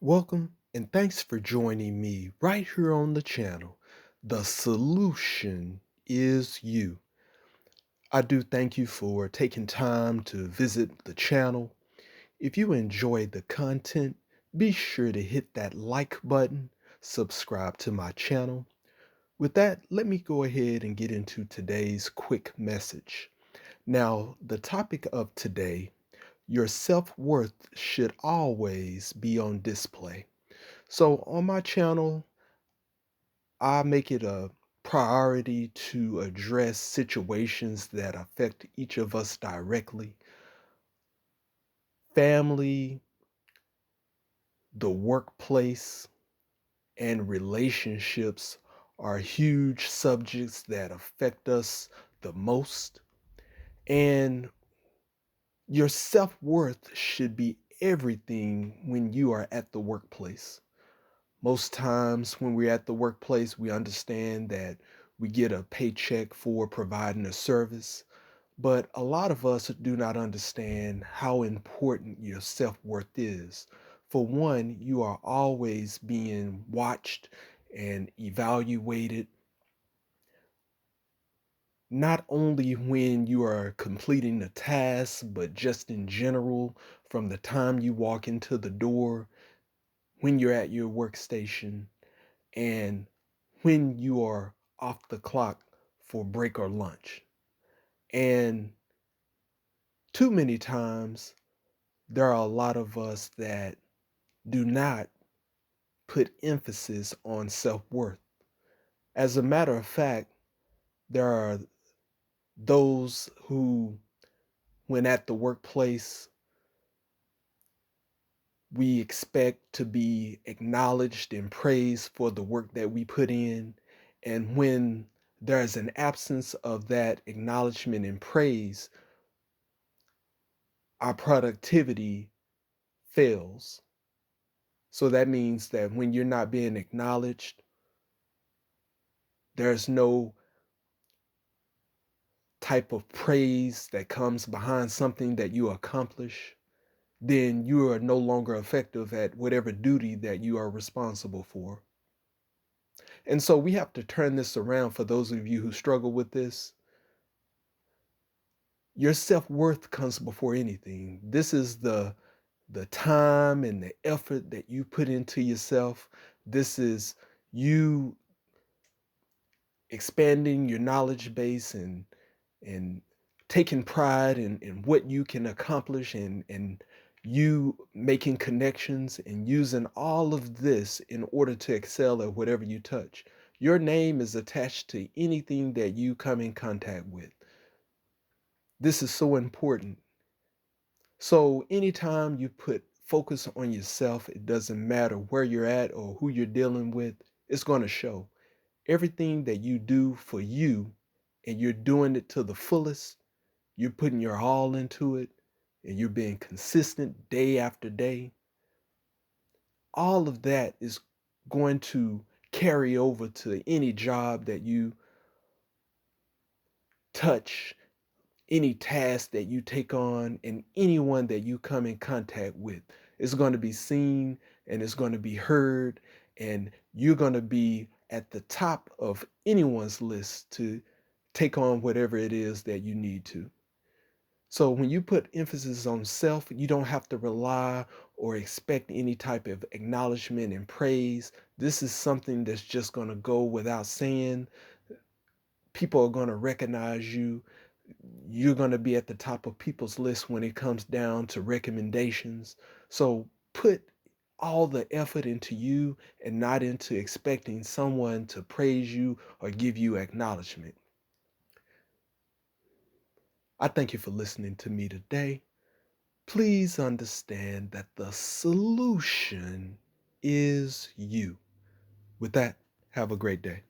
Welcome and thanks for joining me right here on the channel. The solution is you. I do thank you for taking time to visit the channel. If you enjoy the content, be sure to hit that like button, subscribe to my channel. With that, let me go ahead and get into today's quick message. Now, the topic of today, your self-worth should always be on display. So on my channel, I make it a priority to address situations that affect each of us directly. Family, the workplace, and relationships are huge subjects that affect us the most. And your self-worth should be everything when you are at the workplace. Most times when we're at the workplace, we understand that we get a paycheck for providing a service, but a lot of us do not understand how important your self-worth is. For one, you are always being watched and evaluated, not only when you are completing a task, but just in general, from the time you walk into the door, when you're at your workstation, and when you are off the clock for break or lunch. And too many times, there are a lot of us that do not put emphasis on self-worth. As a matter of fact, there are those who, when at the workplace, we expect to be acknowledged and praised for the work that we put in. And when there's an absence of that acknowledgement and praise, our productivity fails. So that means that when you're not being acknowledged, there's no type of praise that comes behind something that you accomplish, then you are no longer effective at whatever duty that you are responsible for. And so we have to turn this around for those of you who struggle with this. Your self-worth comes before anything. This is the time and the effort that you put into yourself. This is you expanding your knowledge base and taking pride in what you can accomplish and you making connections and using all of this in order to excel at whatever you touch. Your name is attached to anything that you come in contact with. This is so important. So anytime you put focus on yourself, it doesn't matter where you're at or who you're dealing with, it's going to show. Everything that you do for you and you're doing it to the fullest, you're putting your all into it and you're being consistent day after day. All of that is going to carry over to any job that you touch, any task that you take on, and anyone that you come in contact with. It's going to be seen and it's going to be heard, and you're going to be at the top of anyone's list to take on whatever it is that you need to. So when you put emphasis on self, you don't have to rely or expect any type of acknowledgement and praise. This is something that's just going to go without saying. People are going to recognize you. You're going to be at the top of people's list when it comes down to recommendations. So put all the effort into you and not into expecting someone to praise you or give you acknowledgement. I thank you for listening to me today. Please understand that the solution is you. With that, have a great day.